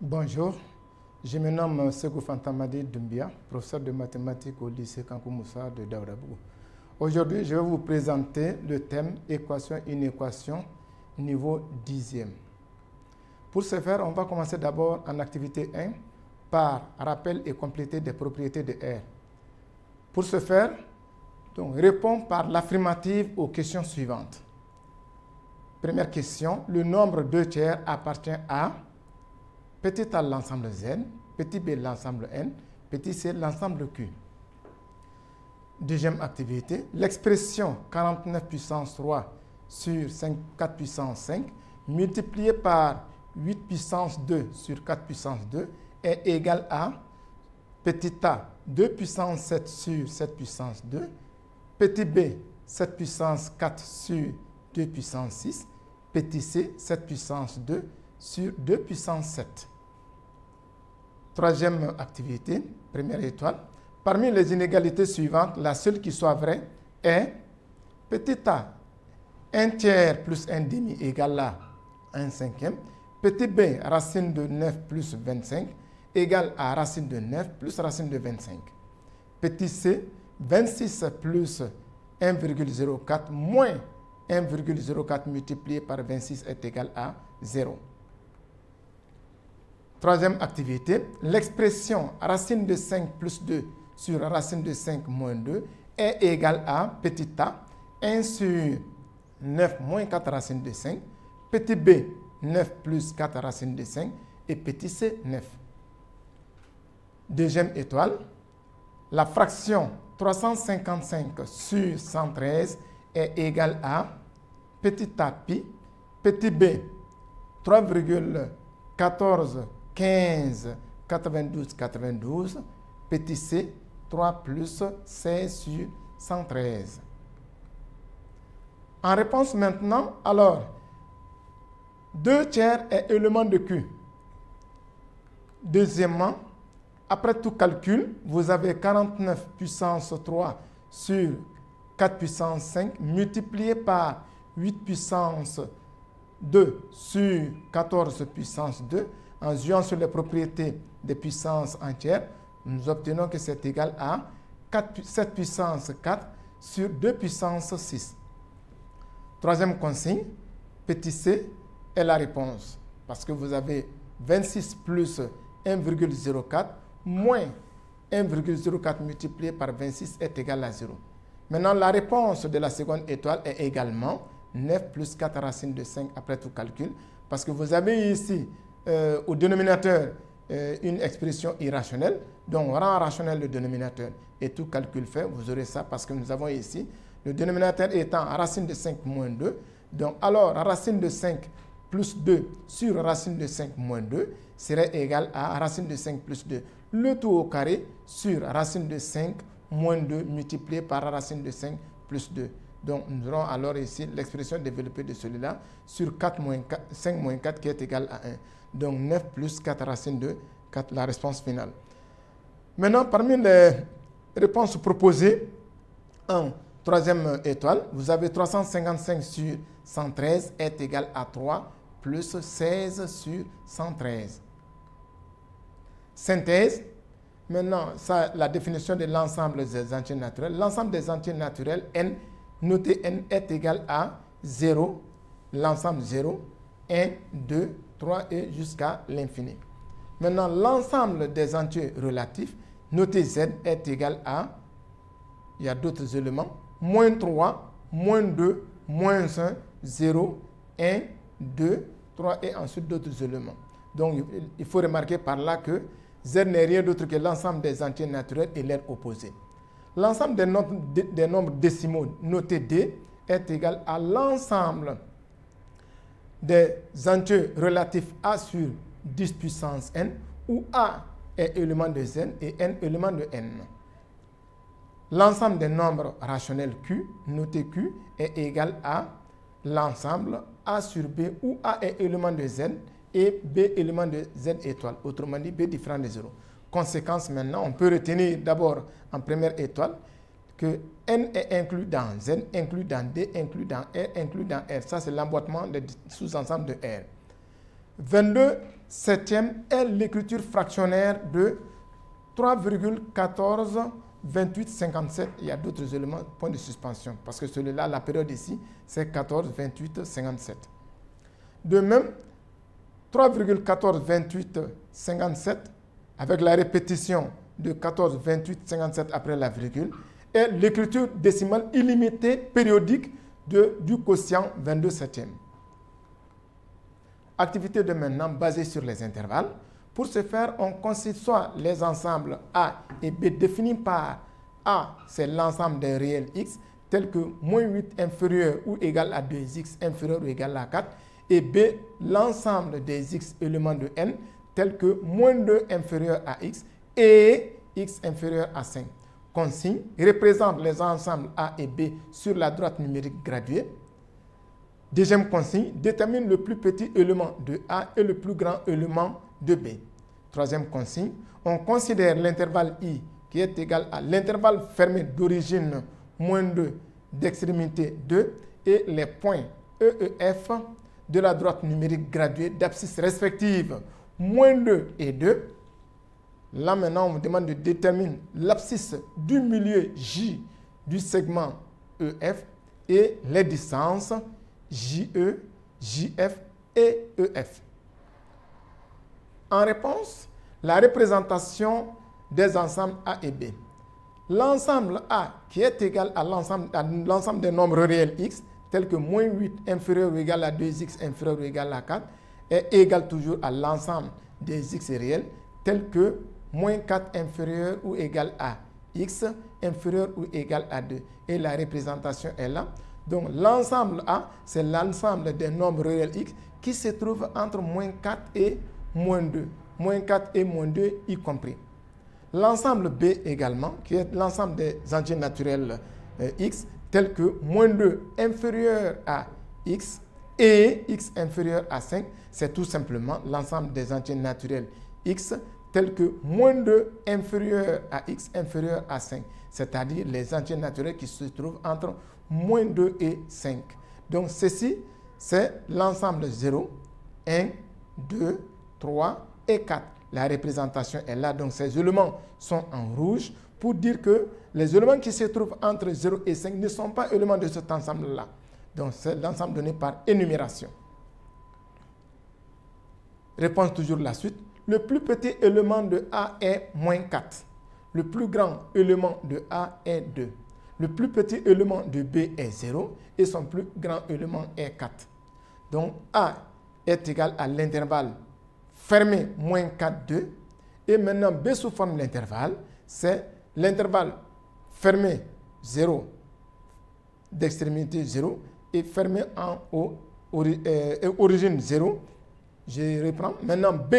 Bonjour, je me nomme Segou Fantamadi Doumbia, professeur de mathématiques au lycée Kankou Moussa de Daoudabougou. Aujourd'hui, je vais vous présenter le thème équation niveau 10e. Pour ce faire, on va commencer d'abord en activité 1 par rappel et compléter des propriétés de R. Pour ce faire, donc, réponds par l'affirmative aux questions suivantes. Première question, le nombre 2 tiers appartient à petit a l'ensemble Z, petit b l'ensemble N, petit c l'ensemble Q. Deuxième activité, l'expression 49 puissance 3 sur 4 puissance 5 multiplié par 8 puissance 2 sur 4 puissance 2 est égal à petit a 2 puissance 7 sur 7 puissance 2, petit b 7 puissance 4 sur 2 puissance 6, petit c 7 puissance 2 sur 2 puissance 7. Troisième activité, première étoile. Parmi les inégalités suivantes, la seule qui soit vraie est petit a 1 tiers plus 1 demi égale à 1 cinquième. Petit b racine de 9 plus 25 égale à racine de 9 plus racine de 25. Petit c 26 plus 1,04 moins 1,04 multiplié par 26 est égal à 0. Troisième activité, l'expression racine de 5 plus 2 sur racine de 5 moins 2 est égale à petit a 1 sur 9 moins 4 racine de 5, petit b 9 plus 4 racine de 5 et petit c 9. Deuxième étoile, la fraction 355 sur 113 est égale à petit a pi, petit b 3,14 15, 92, 92, petit c, 3 plus 16 sur 113. En réponse maintenant, alors, 2 tiers est élément de Q. Deuxièmement, après tout calcul, vous avez 49 puissance 3 sur 4 puissance 5 multiplié par 8 puissance 2 sur 14 puissance 2. En jouant sur les propriétés des puissances entières, nous obtenons que c'est égal à 7 puissance 4 sur 2 puissance 6. Troisième consigne, petit c est la réponse. Parce que vous avez 26 plus 1,04 moins 1,04 multiplié par 26 est égal à 0. Maintenant, la réponse de la seconde étoile est également 9 plus 4 racine de 5 après tout calcul. Parce que vous avez ici au dénominateur une expression irrationnelle, donc on rend rationnel le dénominateur et tout calcul fait, vous aurez ça parce que nous avons ici le dénominateur étant racine de 5 moins 2, donc alors racine de 5 plus 2 sur racine de 5 moins 2 serait égal à racine de 5 plus 2, le tout au carré sur racine de 5 moins 2 multiplié par racine de 5 plus 2. Donc, nous aurons alors ici l'expression développée de celui-là sur 5 moins 4 qui est égal à 1. Donc, 9 plus 4 racine de 4, la réponse finale. Maintenant, parmi les réponses proposées en troisième étoile, vous avez 355 sur 113 est égal à 3 plus 16 sur 113. Synthèse. Maintenant, ça, la définition de l'ensemble des entiers naturels. L'ensemble des entiers naturels, n, noté n est égal à 0, l'ensemble 0, 1, 2, 3 et jusqu'à l'infini. Maintenant, l'ensemble des entiers relatifs, noté z est égal à, il y a d'autres éléments, moins 3, moins 2, moins 1, 0, 1, 2, 3 et ensuite d'autres éléments. Donc, il faut remarquer par là que z n'est rien d'autre que l'ensemble des entiers naturels et leur opposé. L'ensemble des nombres décimaux notés D est égal à l'ensemble des entiers relatifs A sur 10 puissance n, où A est élément de z et n élément de n. L'ensemble des nombres rationnels Q, noté Q, est égal à l'ensemble A sur B, où A est élément de z et B élément de z étoile, autrement dit B différent de 0. Conséquence maintenant, on peut retenir d'abord en première étoile que n est inclus dans z, inclus dans d, inclus dans r, inclus dans r. Ça, c'est l'emboîtement des sous-ensembles de r. 22 septième est l'écriture fractionnaire de 3,142857. Il y a d'autres éléments, point de suspension, parce que celui-là, la période ici, c'est 14,2857. De même, 3,142857, avec la répétition de 14,2857 après la virgule, est l'écriture décimale illimitée périodique du quotient 22 septième. Activité de maintenant basée sur les intervalles. Pour ce faire, on considère soit les ensembles A et B définis par A, c'est l'ensemble des réels X, tels que moins 8 inférieur ou égal à 2X inférieur ou égal à 4, et B, l'ensemble des X éléments de N, tels que moins 2 inférieur à X et X inférieur à 5. Consigne représente les ensembles A et B sur la droite numérique graduée. Deuxième consigne, détermine le plus petit élément de A et le plus grand élément de B. Troisième consigne, on considère l'intervalle I qui est égal à l'intervalle fermé d'origine moins 2 d'extrémité 2 et les points E et F de la droite numérique graduée d'abscisse respective moins 2 et 2. Là maintenant, on vous demande de déterminer l'abscisse du milieu J du segment EF et les distances JE, JF et EF. En réponse, la représentation des ensembles A et B. L'ensemble A qui est égal à l'ensemble des nombres réels X, tels que moins 8 inférieur ou égal à 2X inférieur ou égal à 4, est égal toujours à l'ensemble des X réels, tels que moins 4 inférieur ou égal à X inférieur ou égal à 2. Et la représentation est là. Donc l'ensemble A, c'est l'ensemble des nombres réels X qui se trouve entre moins 4 et moins 2. Moins 4 et moins 2 y compris. L'ensemble B également, qui est l'ensemble des entiers naturels X, tels que moins 2 inférieur à X et X inférieur à 5, c'est tout simplement l'ensemble des entiers naturels X, tels que moins 2 inférieur à X inférieur à 5, c'est-à-dire les entiers naturels qui se trouvent entre moins 2 et 5. Donc ceci, c'est l'ensemble 0, 1, 2, 3 et 4. La représentation est là, donc ces éléments sont en rouge pour dire que les éléments qui se trouvent entre 0 et 5 ne sont pas éléments de cet ensemble-là. Donc c'est l'ensemble donné par énumération. Réponse toujours la suite. Le plus petit élément de A est moins 4. Le plus grand élément de A est 2. Le plus petit élément de B est 0 et son plus grand élément est 4. Donc A est égal à l'intervalle fermé moins 4, 2. Et maintenant B sous forme d'intervalle, c'est l'intervalle fermé 0 d'extrémité 0 et fermé en haut, origine 0. Je reprends. Maintenant B,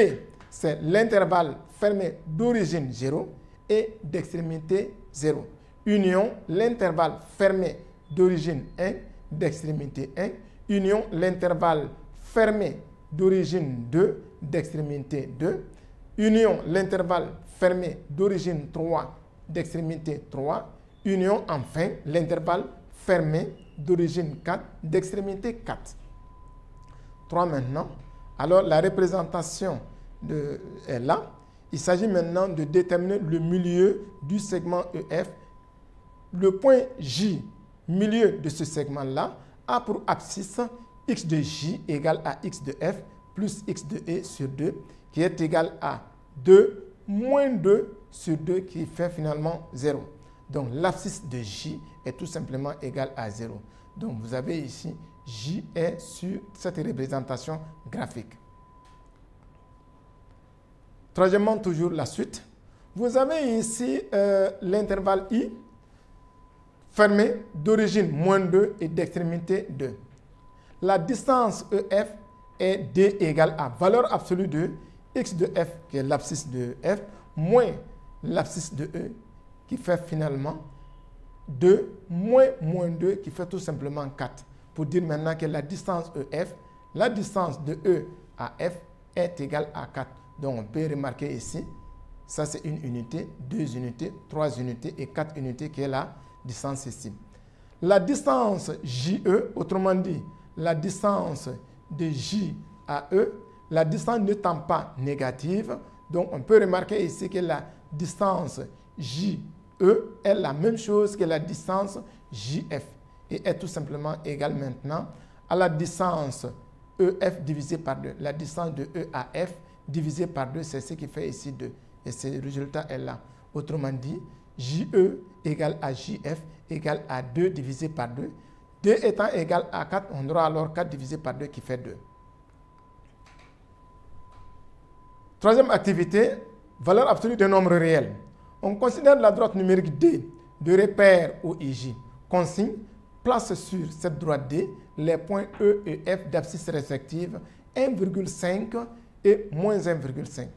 c'est l'intervalle fermé d'origine 0 et d'extrémité 0. Union, l'intervalle fermé d'origine 1, d'extrémité 1. Union, l'intervalle fermé d'origine 2, d'extrémité 2. Union, l'intervalle fermé d'origine 3, d'extrémité 3. Union, enfin, l'intervalle fermé d'origine 4, d'extrémité 4. 3 maintenant. Alors, la représentation est là. Il s'agit maintenant de déterminer le milieu du segment EF. Le point J, milieu de ce segment-là, a pour abscisse x de J égale à x de F plus x de E sur 2, qui est égal à 2 moins 2 sur 2, qui fait finalement 0. Donc, l'abscisse de J est tout simplement égal à 0. Donc, vous avez ici J est sur cette représentation graphique. Troisièmement, toujours la suite. Vous avez ici l'intervalle I fermé d'origine moins 2 et d'extrémité 2. La distance EF est D égale à valeur absolue de x de F, qui est l'abscisse de F, moins l'abscisse de E, qui fait finalement 2, moins 2, qui fait tout simplement 4. Pour dire maintenant que la distance EF, la distance de E à F est égale à 4. Donc on peut remarquer ici, ça c'est une unité, 2 unités, 3 unités et 4 unités qui est la distance ici. La distance JE, autrement dit, la distance de J à E, la distance n'étant pas négative, donc on peut remarquer ici que la distance JE est la même chose que la distance JF et est tout simplement égale maintenant à la distance EF divisé par 2. La distance de E à F divisé par 2, c'est ce qui fait ici 2. Et ce résultat est là. Autrement dit, JE égale à JF égale à 2 divisé par 2. 2 étant égal à 4, on aura alors 4 divisé par 2 qui fait 2. Troisième activité, valeur absolue des nombres réels. On considère la droite numérique D de repère OIJ. Consigne, place sur cette droite D les points E et F d'abscisse respective 1,5 et moins 1,5.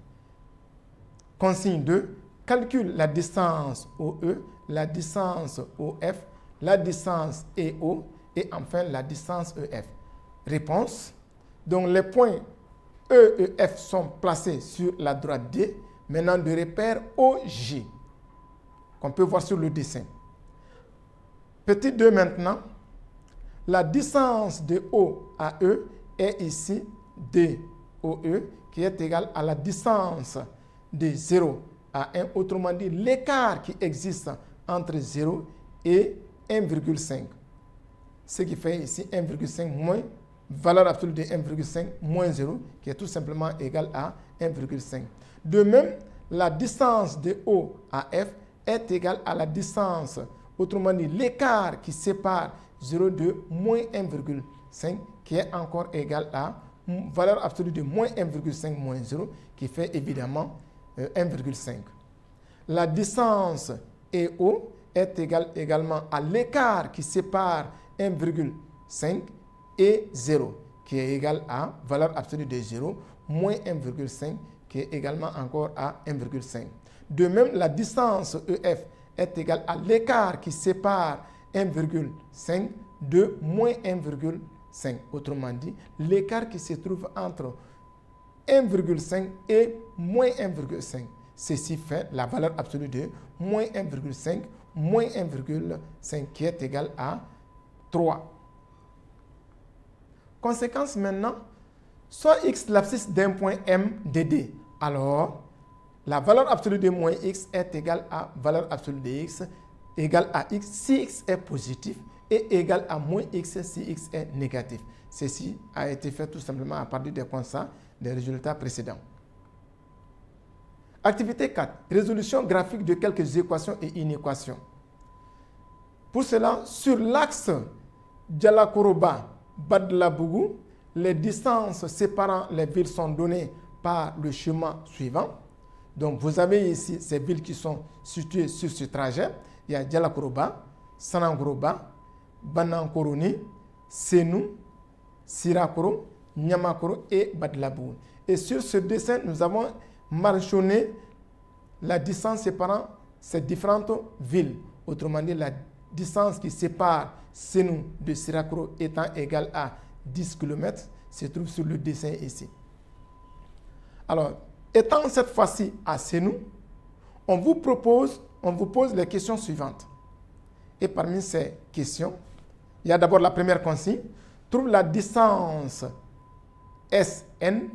Consigne 2, calcule la distance OE, la distance OF, la distance EO et enfin la distance EF. Réponse. Donc les points E et F sont placés sur la droite D, maintenant de repère OJ, qu'on peut voir sur le dessin. Petit 2 maintenant, la distance de O à E est ici DOE, qui est égale à la distance de 0 à 1, autrement dit l'écart qui existe entre 0 et 1,5. Ce qui fait ici 1,5 moins valeur absolue de 1,5 moins 0, qui est tout simplement égal à 1,5. De même, la distance de O à F est égale à la distance, autrement dit l'écart qui sépare 0 de moins 1,5, qui est encore égal à valeur absolue de moins 1,5 moins 0, qui fait évidemment 1,5. La distance EO est égale également à l'écart qui sépare 1,5 et 0, qui est égal à valeur absolue de 0, moins 1,5, qui est également encore à 1,5. De même, la distance EF est égale à l'écart qui sépare 1,5 de moins 1,5. Autrement dit, l'écart qui se trouve entre 1,5 et moins 1,5. Ceci fait la valeur absolue de moins 1,5, moins 1,5, qui est égal à 3. Conséquence maintenant, soit x l'abscisse d'un point M de D. Alors, la valeur absolue de moins x est égale à valeur absolue de x égale à x si x est positif et égale à moins x si x est négatif. Ceci a été fait tout simplement à partir des constats des résultats précédents. Activité 4. Résolution graphique de quelques équations et inéquations. Pour cela, sur l'axe Dialakoroba-Badlabougou, les distances séparant les villes sont données par le chemin suivant. Donc, vous avez ici ces villes qui sont situées sur ce trajet. Il y a Dialakoroba, Sanangoroba, Banankoroni, Senou, Sirakoro, Nyamakoro et Badlabougou. Et sur ce dessin, nous avons marchonné la distance séparant ces différentes villes. Autrement dit, la distance qui sépare Senou de Sirakoro étant égale à 10 km se trouve sur le dessin ici. Alors, étant cette fois-ci à Senou, on vous pose les questions suivantes. Et parmi ces questions, il y a d'abord la première consigne. Trouve la distance SN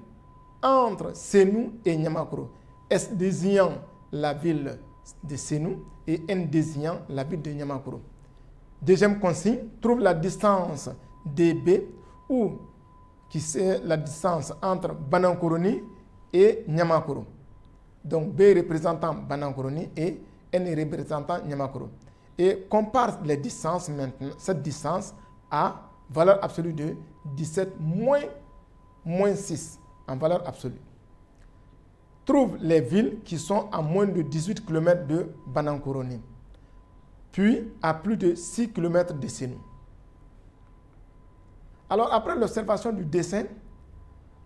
entre Senou et Nyamakoro. S désignant la ville de Senou et N désignant la ville de Nyamakoro. Deuxième consigne, trouve la distance DB ou qui c'est la distance entre Banankoroni et Nyamakoro. Donc B représentant Banankoroni et N représentant Nyamakoro. Et compare les distances maintenant, cette distance à valeur absolue de 17 moins 6 en valeur absolue. Trouve les villes qui sont à moins de 18 km de Banankoroni, puis à plus de 6 km de Senou. Alors, après l'observation du dessin,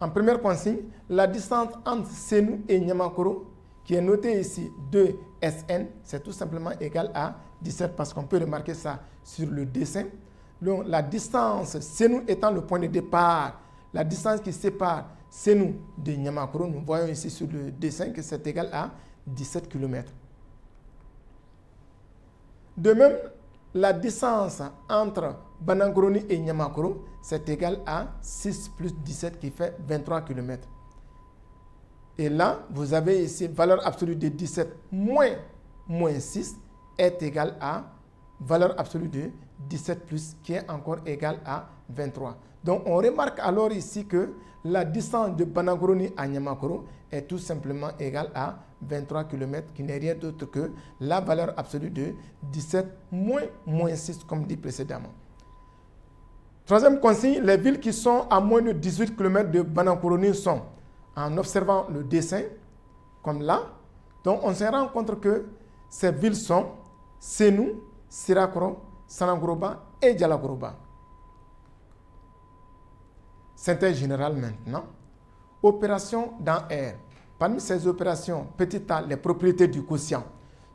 en première consigne, la distance entre Senou et Nyamakoro, qui est notée ici 2SN, c'est tout simplement égal à 17 parce qu'on peut remarquer ça sur le dessin. Donc, la distance Senou étant le point de départ, la distance qui sépare Senou de Nyamakoro, nous voyons ici sur le dessin que c'est égal à 17 km. De même, la distance entre Banankoroni et Nyamakoro, c'est égal à 6 plus 17 qui fait 23 km. Et là, vous avez ici valeur absolue de 17 moins 6 est égal à valeur absolue de 17 plus qui est encore égal à 23. Donc, on remarque alors ici que la distance de Banagoroni à Niamakoro est tout simplement égale à 23 km, qui n'est rien d'autre que la valeur absolue de 17 moins 6, comme dit précédemment. Troisième consigne, les villes qui sont à moins de 18 km de Banagoroni sont, en observant le dessin, comme là, donc on se rend compte que ces villes sont Senou, Sirakoro, Sanangoroba et Dialagoroba. Synthèse générale maintenant. Opération dans R. Parmi ces opérations, petit a, les propriétés du quotient,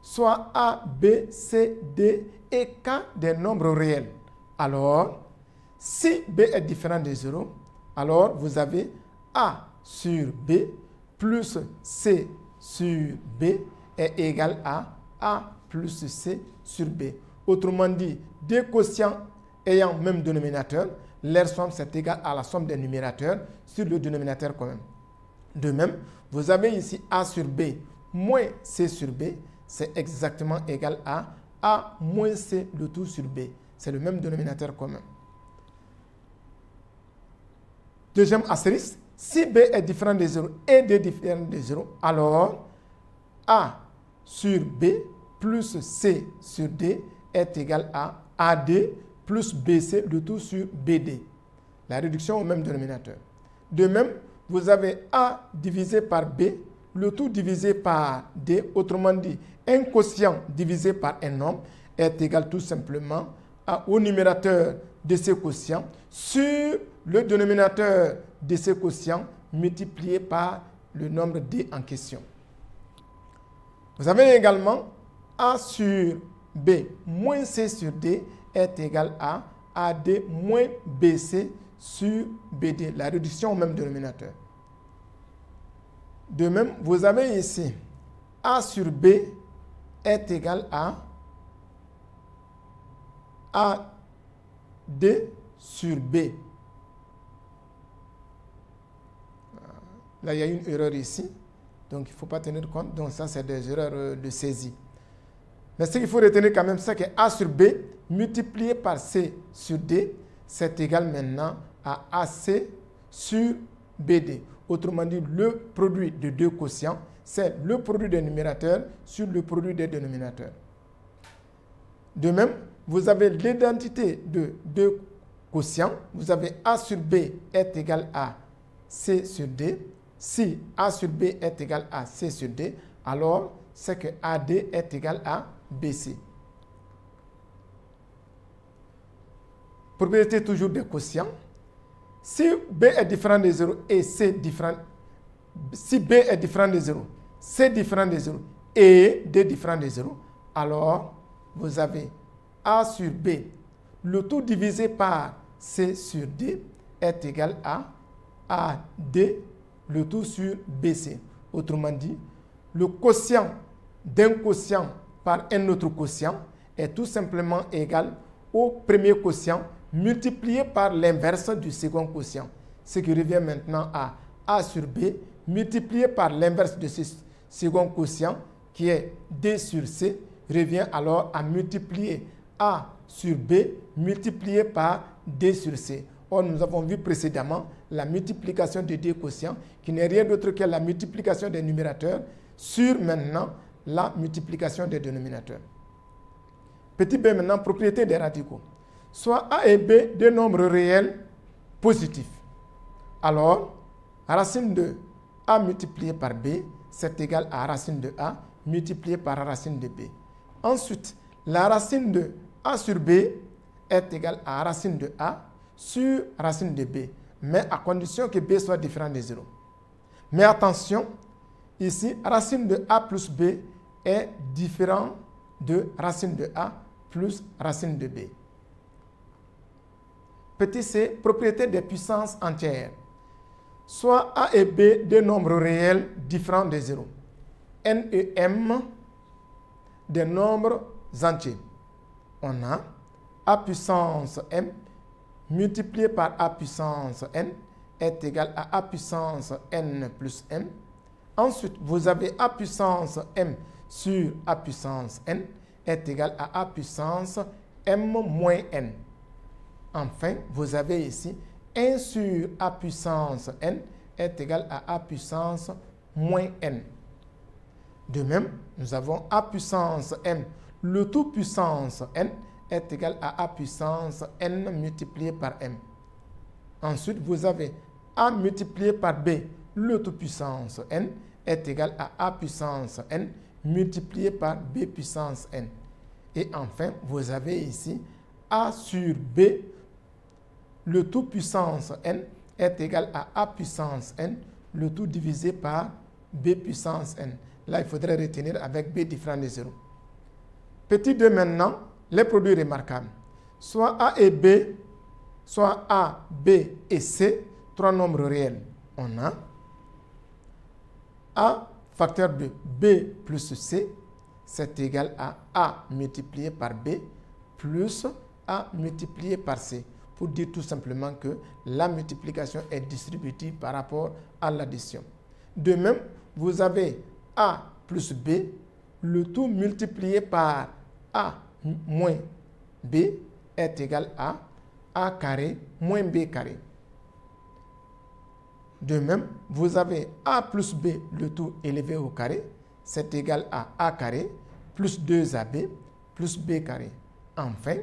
soit A, B, C, D et K des nombres réels. Alors, si B est différent de 0, alors vous avez A sur B plus C sur B est égal à A plus C sur B. Autrement dit, deux quotients ayant même dénominateur, leur somme c'est égal à la somme des numérateurs sur le dénominateur commun. De même, vous avez ici A sur B moins C sur B, c'est exactement égal à A moins C le tout sur B. C'est le même dénominateur commun. Deuxième astérisque, si B est différent de 0 et D différent de 0, alors A sur B plus C sur D est égal à AD plus BC le tout sur BD. La réduction au même dénominateur. De même, vous avez A divisé par B, le tout divisé par D. Autrement dit, un quotient divisé par un nombre est égal tout simplement au numérateur de ce quotient sur le dénominateur de ce quotient multiplié par le nombre D en question. Vous avez également A sur B moins C sur D est égal à AD moins BC sur BD, la réduction au même dénominateur. De même, vous avez ici A sur B est égal à AD sur B. Là, il y a une erreur ici, donc il ne faut pas tenir compte. Donc ça, c'est des erreurs de saisie. Mais ce qu'il faut retenir quand même, c'est que A sur B multiplié par C sur D, c'est égal maintenant à AC sur BD. Autrement dit, le produit de deux quotients, c'est le produit des numérateurs sur le produit des dénominateurs. De même, vous avez l'identité de deux quotients. Vous avez A sur B est égal à C sur D. Si A sur B est égal à C sur D, alors c'est que AD est égal à BC. Propriété toujours des quotients. Si B est différent de 0 et C différent, si B est différent de 0, C différent de 0 et D différent de 0, alors vous avez A sur B, le tout divisé par C sur D est égal à AD, le tout sur BC. Autrement dit, le quotient d'un quotient par un autre quotient est tout simplement égal au premier quotient multiplié par l'inverse du second quotient. Ce qui revient maintenant à A sur B multiplié par l'inverse de ce second quotient qui est D sur C revient alors à multiplier A sur B multiplié par D sur C. Or, nous avons vu précédemment la multiplication des deux quotients qui n'est rien d'autre que la multiplication des numérateurs sur maintenant la multiplication des dénominateurs. Petit b maintenant, propriété des radicaux. Soit A et B deux nombres réels positifs. Alors, racine de A multiplié par B, c'est égal à racine de A multiplié par racine de B. Ensuite, la racine de A sur B est égale à racine de A sur racine de B, mais à condition que B soit différent de 0. Mais attention, ici, racine de A plus B est différent de racine de A plus racine de B. Petit c, propriété des puissances entières. Soit A et B deux nombres réels différents de 0. N et M des nombres entiers. On a A puissance M multiplié par A puissance N est égal à A puissance N plus M. Ensuite, vous avez a puissance m sur a puissance n est égal à a puissance m moins n. Enfin, vous avez ici 1 sur a puissance n est égal à a puissance moins n. De même, nous avons a puissance m, le tout puissance n est égal à a puissance n multiplié par m. Ensuite, vous avez a multiplié par b, le tout puissance n est égal à a puissance n multiplié par b puissance n. Et enfin, vous avez ici a sur b, le tout puissance n est égal à a puissance n, le tout divisé par b puissance n. Là, il faudrait retenir avec b différent de 0. Petit 2 maintenant, les produits remarquables. Soit a et b, soit a, b et c, trois nombres réels. On a a facteur de b plus c, c'est égal à a multiplié par b plus a multiplié par c. Pour dire tout simplement que la multiplication est distributive par rapport à l'addition. De même, vous avez a plus b, le tout multiplié par a moins b est égal à a carré moins b carré. De même, vous avez a plus b, le tout élevé au carré, c'est égal à a carré plus 2ab plus b carré. Enfin,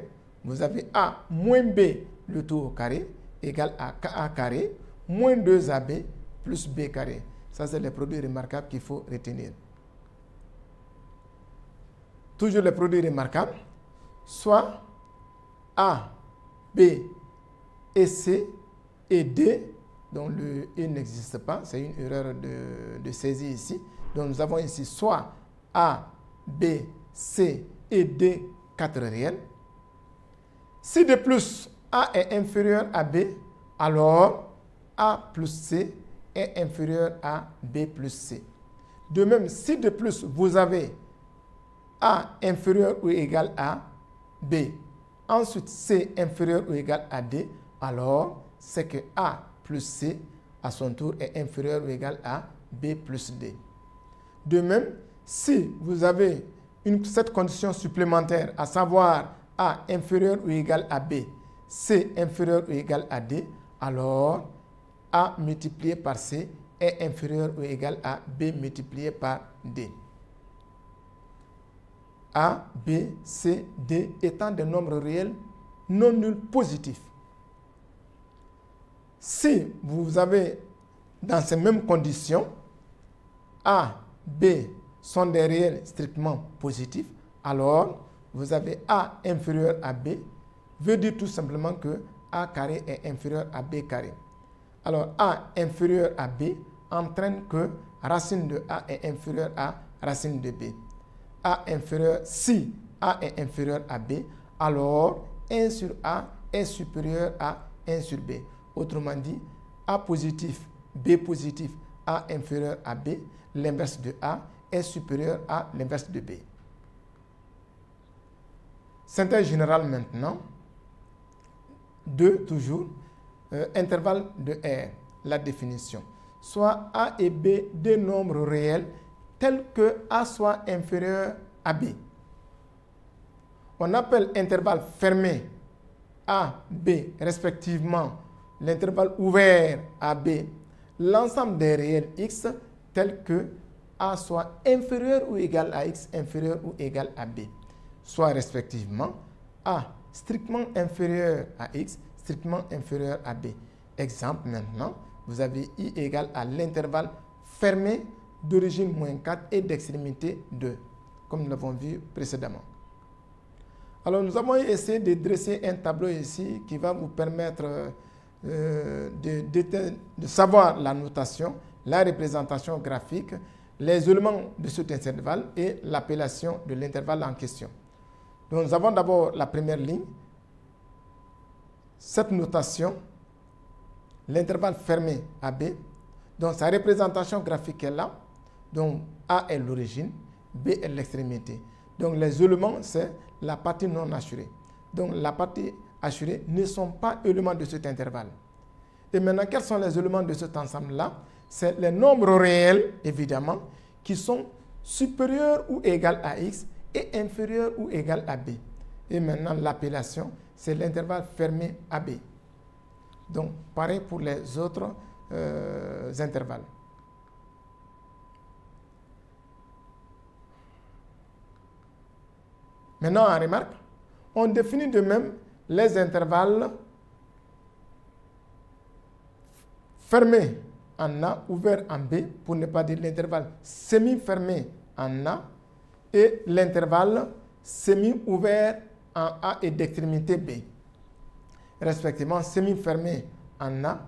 vous avez a moins b, le tout au carré, égal à a carré moins 2ab plus b carré. Ça, c'est les produits remarquables qu'il faut retenir. Toujours les produits remarquables, soit a, b et c et d, dont le et n'existe pas, c'est une erreur de saisie ici. Donc nous avons ici soit a, b, c et d, 4 réels. Si de plus a est inférieur à b, alors a plus c est inférieur à b plus c. De même, si de plus vous avez a inférieur ou égal à b, ensuite c inférieur ou égal à d, alors c'est que a plus c à son tour est inférieur ou égal à b plus d. De même, si vous avez cette condition supplémentaire, à savoir a inférieur ou égal à b, c inférieur ou égal à d, alors a multiplié par c est inférieur ou égal à b multiplié par d. A, B, C, D étant des nombres réels non nuls positifs. Si vous avez dans ces mêmes conditions, A, B sont des réels strictement positifs, alors vous avez A inférieur à B, veut dire tout simplement que A carré est inférieur à B carré. Alors A inférieur à B entraîne que racine de A est inférieure à racine de B. A inférieur, si A est inférieur à B, alors 1 sur A est supérieur à 1 sur B. Autrement dit, A positif, B positif, A inférieur à B, l'inverse de A est supérieur à l'inverse de B. Synthèse générale maintenant. 2 toujours. Intervalle de R, la définition. Soit A et B deux nombres réels tels que A soit inférieur à B. On appelle intervalle fermé A, B respectivement l'intervalle ouvert à B l'ensemble des réels X tels que A soit inférieur ou égal à X, inférieur ou égal à B. Soit respectivement A strictement inférieur à X, strictement inférieur à B. Exemple maintenant, vous avez I égale à l'intervalle fermé d'origine moins 4 et d'extrémité 2, comme nous l'avons vu précédemment. Alors, nous avons essayé de dresser un tableau ici qui va vous permettre de savoir la notation, la représentation graphique, les éléments de cet intervalle et l'appellation de l'intervalle en question. Donc, nous avons d'abord la première ligne. Cette notation, l'intervalle fermé AB, donc sa représentation graphique est là. Donc, A est l'origine, B est l'extrémité. Donc, les éléments, c'est la partie non assurée. Donc, la partie assurée ne sont pas éléments de cet intervalle. Et maintenant, quels sont les éléments de cet ensemble-là? c'est les nombres réels, évidemment, qui sont supérieurs ou égaux à x et inférieurs ou égaux à b. Et maintenant, l'appellation, c'est l'intervalle fermé AB. Donc, pareil pour les autres intervalles. Maintenant, on remarque, on définit de même les intervalles fermés en A, ouverts en B, pour ne pas dire l'intervalle semi-fermé en A, et l'intervalle semi-ouvert en A et d'extrémité B, respectivement semi-fermé en A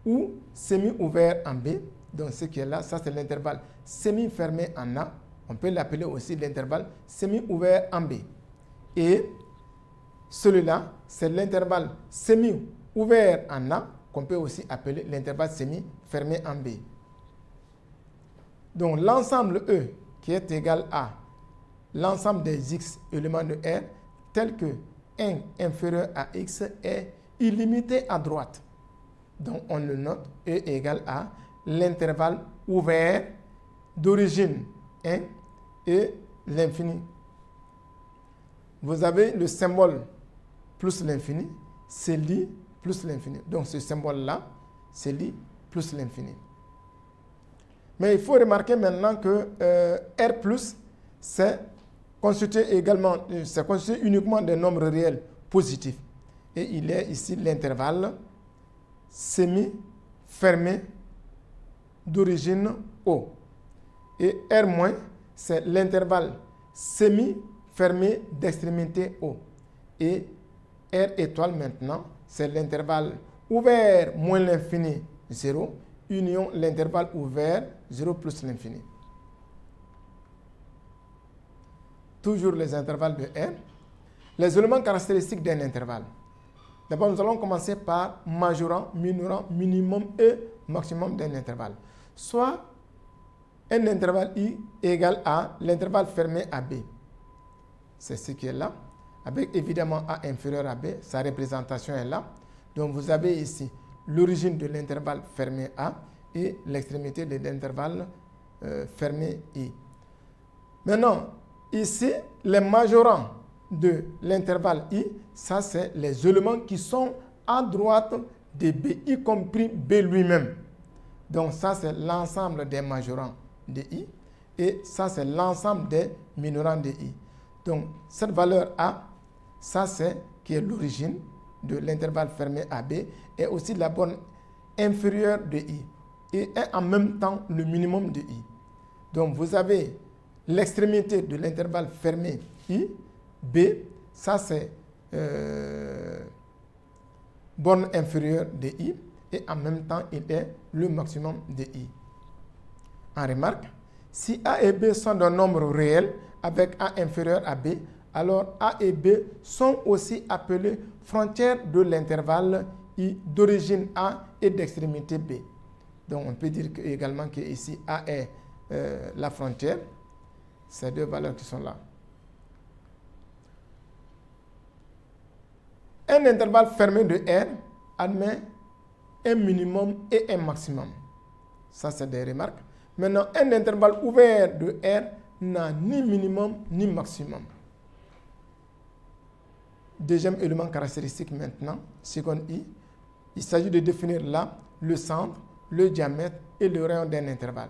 ou semi-ouvert en B. Donc ce qui est là, ça c'est l'intervalle semi-fermé en A. On peut l'appeler aussi l'intervalle semi-ouvert en B. Et celui-là, c'est l'intervalle semi-ouvert en A, qu'on peut aussi appeler l'intervalle semi-fermé en B. Donc l'ensemble E qui est égal à l'ensemble des x éléments de R, tel que 1 inférieur à x est illimité à droite. Donc on le note, E égale à l'intervalle ouvert d'origine 1 et l'infini. Vous avez le symbole plus l'infini, c'est l'I plus l'infini. Donc ce symbole-là, c'est l'I plus l'infini. Mais il faut remarquer maintenant que R+, c'est constitué uniquement des nombres réels positifs. Et il est ici l'intervalle semi-fermé d'origine O. Et R-, c'est l'intervalle semi-fermé d'extrémité O. Et R étoile maintenant, c'est l'intervalle ouvert moins l'infini 0, union l'intervalle ouvert 0 plus l'infini. Toujours les intervalles de R. Les éléments caractéristiques d'un intervalle. D'abord, nous allons commencer par majorant, minorant, minimum et maximum d'un intervalle. Soit un intervalle I égale à l'intervalle fermé à B. C'est ce qui est là. Avec évidemment A inférieur à B, sa représentation est là. Donc vous avez ici l'origine de l'intervalle fermé A et l'extrémité de l'intervalle fermé I. Maintenant, ici, les majorants de l'intervalle I, ça c'est les éléments qui sont à droite de B, y compris B lui-même. Donc ça c'est l'ensemble des majorants de I et ça c'est l'ensemble des minorants de I. Donc cette valeur A, ça c'est qui est l'origine de l'intervalle fermé AB et aussi la borne inférieure de I et est en même temps le minimum de I. Donc vous avez l'extrémité de l'intervalle fermé I, B, ça c'est borne inférieure de I et en même temps il est le maximum de I. On remarque, si A et B sont d'un nombre réel avec A inférieur à B, alors A et B sont aussi appelés frontières de l'intervalle I d'origine A et d'extrémité B. Donc on peut dire également que ici A est la frontière. Ces deux valeurs qui sont là. Un intervalle fermé de R admet un minimum et un maximum. Ça, c'est des remarques. Maintenant, un intervalle ouvert de R n'a ni minimum ni maximum. Deuxième élément caractéristique maintenant, seconde I, il s'agit de définir là le centre, le diamètre et le rayon d'un intervalle.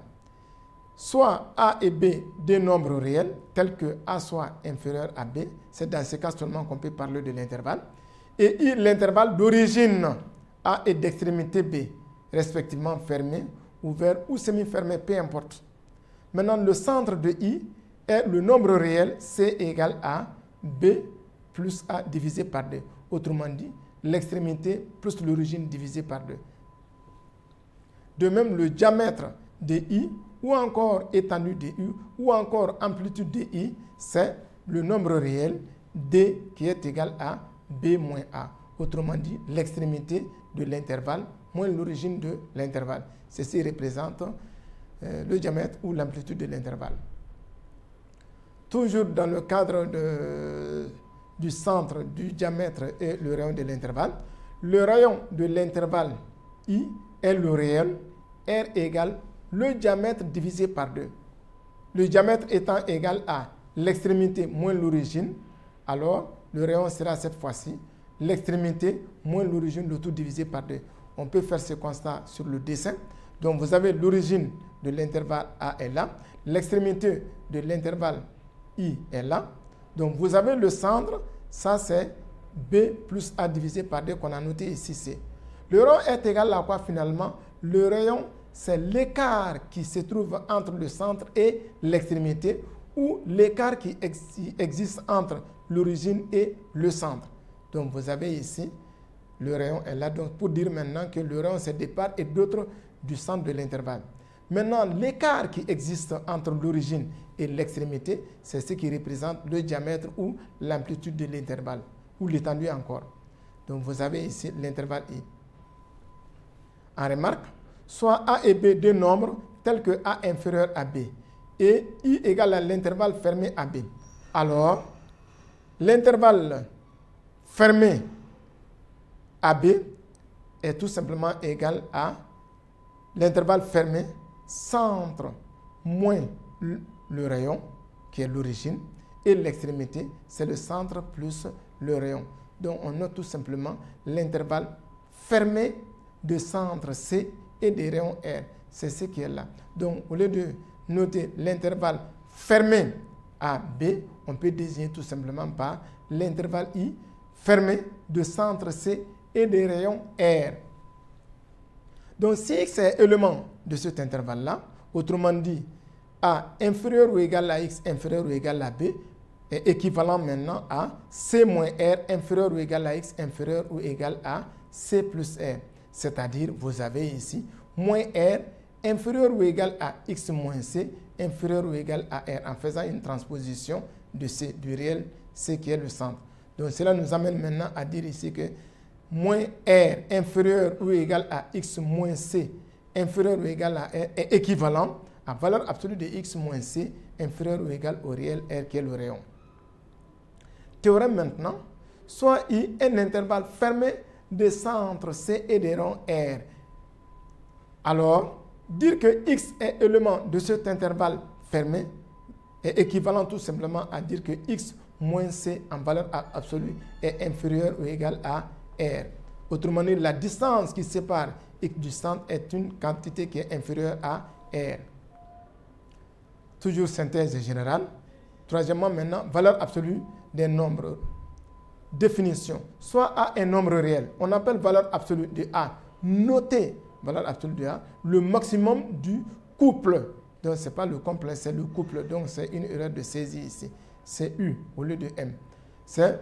Soit A et B des nombres réels, tels que A soit inférieur à B, c'est dans ce cas seulement qu'on peut parler de l'intervalle, et I, l'intervalle d'origine A et d'extrémité B, respectivement fermé, ouvert ou semi-fermé, peu importe. Maintenant, le centre de I est le nombre réel C égale à B plus A divisé par 2. Autrement dit, l'extrémité plus l'origine divisé par 2. De même, le diamètre de I, ou encore étendue de I, ou encore amplitude de I, c'est le nombre réel D qui est égal à B moins A. Autrement dit, l'extrémité de l'intervalle moins l'origine de l'intervalle. Ceci représente le diamètre ou l'amplitude de l'intervalle. Toujours dans le cadre du centre, du diamètre et le rayon de l'intervalle, le rayon de l'intervalle I est le réel R égale le diamètre divisé par 2. Le diamètre étant égal à l'extrémité moins l'origine, alors le rayon sera cette fois-ci l'extrémité moins l'origine, le tout divisé par 2. On peut faire ce constat sur le dessin. Donc vous avez l'origine de l'intervalle A est là, l'extrémité de l'intervalle I est là. Donc vous avez le centre, ça c'est B plus A divisé par 2 qu'on a noté ici C. Le rayon est égal à quoi finalement? Le rayon, c'est l'écart qui se trouve entre le centre et l'extrémité, ou l'écart qui existe entre l'origine et le centre. Donc vous avez ici, le rayon est là. Donc pour dire maintenant que le rayon c'est de part et d'autre du centre de l'intervalle. Maintenant, l'écart qui existe entre l'origine et l'extrémité, c'est ce qui représente le diamètre ou l'amplitude de l'intervalle, ou l'étendue encore. Donc vous avez ici l'intervalle I. En remarque, soit A et B deux nombres tels que A inférieur à B et I égale à l'intervalle fermé à B. Alors, l'intervalle fermé à B est tout simplement égal à l'intervalle fermé centre moins le rayon, qui est l'origine, et l'extrémité, c'est le centre plus le rayon. Donc, on note tout simplement l'intervalle fermé de centre C et des rayons R. C'est ce qui est là. Donc, au lieu de noter l'intervalle fermé à B, on peut désigner tout simplement par l'intervalle I fermé de centre C et des rayons R. Donc, si X est élément de cet intervalle-là, autrement dit, A inférieur ou égal à X inférieur ou égal à B, est équivalent maintenant à C moins R inférieur ou égal à X inférieur ou égal à C plus R. C'est-à-dire, vous avez ici moins R inférieur ou égal à X moins C inférieur ou égal à R, en faisant une transposition de C, du réel C qui est le centre. Donc, cela nous amène maintenant à dire ici que moins R inférieur ou égal à X moins C inférieur ou égal à R est équivalent à valeur absolue de X moins C inférieur ou égal au réel R qui est le rayon. Théorème maintenant, soit I est un intervalle fermé de centre C et des rayons R. Alors, dire que X est élément de cet intervalle fermé est équivalent tout simplement à dire que X moins C en valeur absolue est inférieur ou égal à R. Autrement dit, la distance qui sépare X du centre est une quantité qui est inférieure à R. Toujours synthèse générale. Troisièmement, maintenant, valeur absolue des nombres. Définition. Soit A est un nombre réel. On appelle valeur absolue de A. Notez, valeur absolue de A, le maximum du couple. Donc, ce n'est pas le complexe, c'est le couple. Donc, c'est une erreur de saisie ici. C'est U au lieu de M. C'est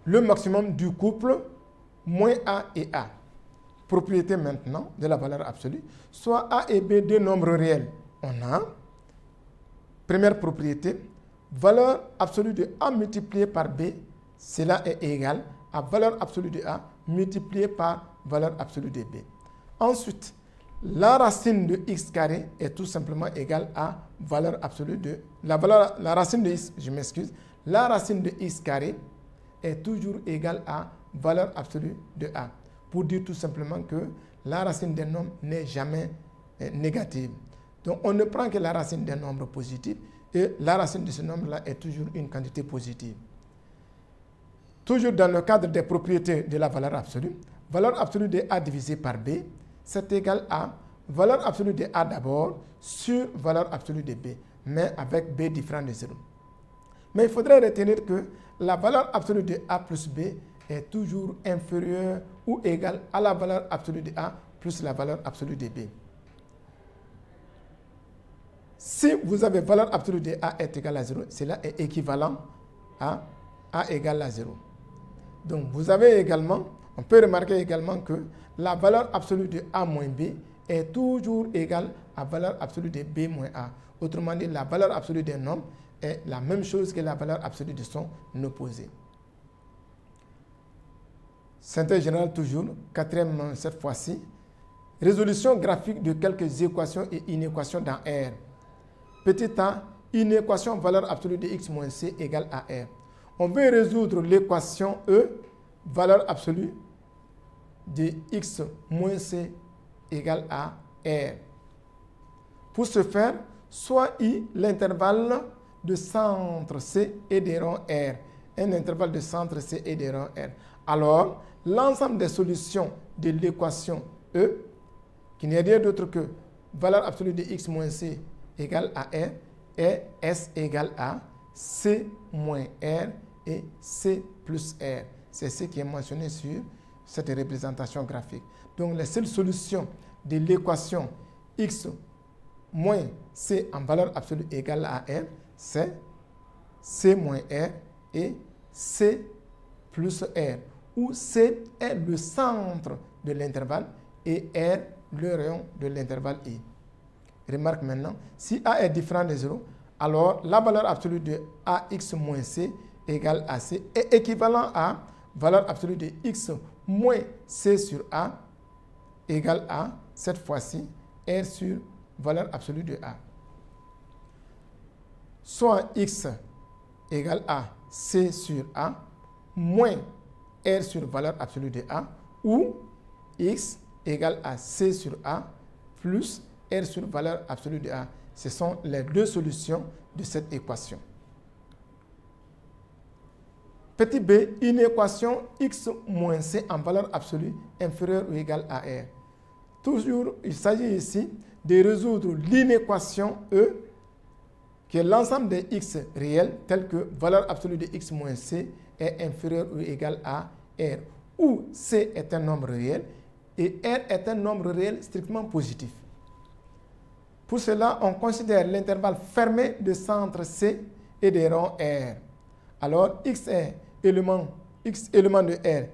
le maximum du couple moins A et A. Propriété maintenant de la valeur absolue. Soit A et B deux nombres réels. On a, première propriété, valeur absolue de A multiplié par B, cela est égal à valeur absolue de A multiplié par valeur absolue de B. Ensuite, la racine de x carré est tout simplement égale à valeur absolue de... La racine de x, je m'excuse, la racine de x carré est toujours égale à valeur absolue de A. Pour dire tout simplement que la racine d'un nombre n'est jamais négative. Donc, on ne prend que la racine d'un nombre positif et la racine de ce nombre-là est toujours une quantité positive. Toujours dans le cadre des propriétés de la valeur absolue de A divisé par B, c'est égal à valeur absolue de A d'abord sur valeur absolue de B, mais avec B différent de 0. Mais il faudrait retenir que la valeur absolue de A plus B est toujours inférieure ou égale à la valeur absolue de A plus la valeur absolue de B. Si vous avez valeur absolue de A est égale à 0, cela est équivalent à A égale à 0. Donc, vous avez également, on peut remarquer également que la valeur absolue de A moins B est toujours égale à la valeur absolue de B moins A. Autrement dit, la valeur absolue d'un nombre est la même chose que la valeur absolue de son opposé. Synthèse générale toujours, quatrième cette fois-ci. Résolution graphique de quelques équations et inéquations dans R. Petit a, inéquation valeur absolue de x moins c égale à R. On veut résoudre l'équation E, valeur absolue de x moins c égale à R. Pour ce faire, soit I l'intervalle de centre C et des ronds R. Un intervalle de centre C et des ronds R. Alors, l'ensemble des solutions de l'équation E, qui n'est rien d'autre que valeur absolue de x moins C égale à R, est S égale à C moins R et C plus R. C'est ce qui est mentionné sur cette représentation graphique. Donc, les seules solutions de l'équation x moins C en valeur absolue égale à R, c'est C moins R et C plus R, où C est le centre de l'intervalle et R le rayon de l'intervalle I. Remarque maintenant, si A est différent de 0, alors la valeur absolue de AX moins C égale à C est équivalent à valeur absolue de X moins C sur A égale à, cette fois-ci, R sur valeur absolue de A. Soit X égale à C sur A moins R sur valeur absolue de A, ou X égale à C sur A plus R sur valeur absolue de A. Ce sont les deux solutions de cette équation. Petit b, une équation x moins c en valeur absolue inférieure ou égale à R. Toujours, il s'agit ici de résoudre l'inéquation E, qui est l'ensemble des x réels, tel que valeur absolue de x moins c est inférieure ou égale à R, où c est un nombre réel et R est un nombre réel strictement positif. Pour cela, on considère l'intervalle fermé de centre C et des ronds R. Alors, x élément de R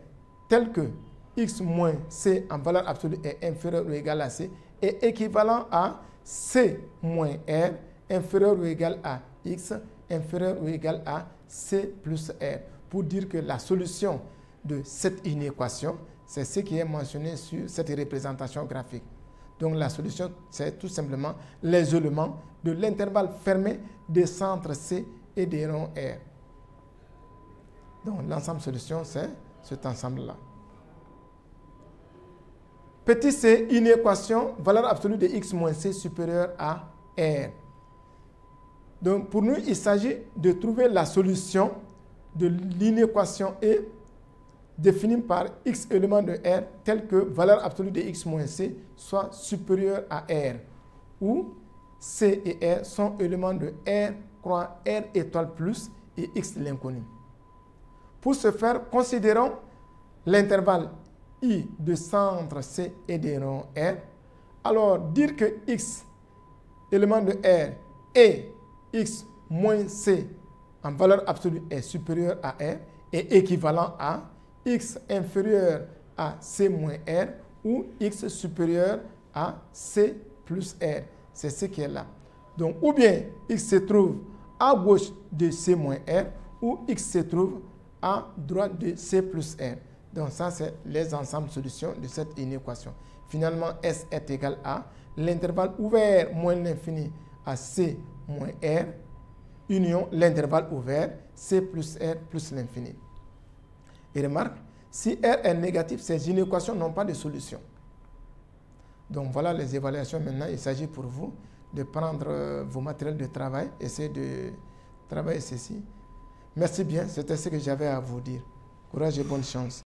tel que x moins c en valeur absolue est inférieur ou égal à c est équivalent à c moins R inférieur ou égal à x inférieur ou égal à c plus R, pour dire que la solution de cette inéquation, c'est ce qui est mentionné sur cette représentation graphique. Donc la solution, c'est tout simplement les éléments de l'intervalle fermé des centres C et des ronds R. Donc l'ensemble solution, c'est cet ensemble-là. Petit c, une équation, valeur absolue de x moins c supérieure à R. Donc pour nous, il s'agit de trouver la solution de l'inéquation E définie par x éléments de R tel que valeur absolue de x moins c soit supérieure à R, où c et R sont éléments de R croix R étoile plus et x l'inconnu. Pour ce faire, considérons l'intervalle I de centre C et des ronds R. Alors, dire que x élément de R et x moins c en valeur absolue est supérieur à R est équivalent à x inférieur à c moins R ou x supérieur à c plus R. C'est ce qui est là. Donc, ou bien x se trouve à gauche de c moins R ou x se trouve à droite de c plus R. Donc, ça, c'est les ensembles solutions de cette inéquation. Finalement, S est égal à l'intervalle ouvert moins l'infini à c moins R union l'intervalle ouvert c plus R plus l'infini. Et remarque, si R est négatif, ces inéquations n'ont pas de solution. Donc voilà les évaluations. Maintenant, il s'agit pour vous de prendre vos matériels de travail, essayer de travailler ceci. Merci bien, c'était ce que j'avais à vous dire. Courage et bonne chance.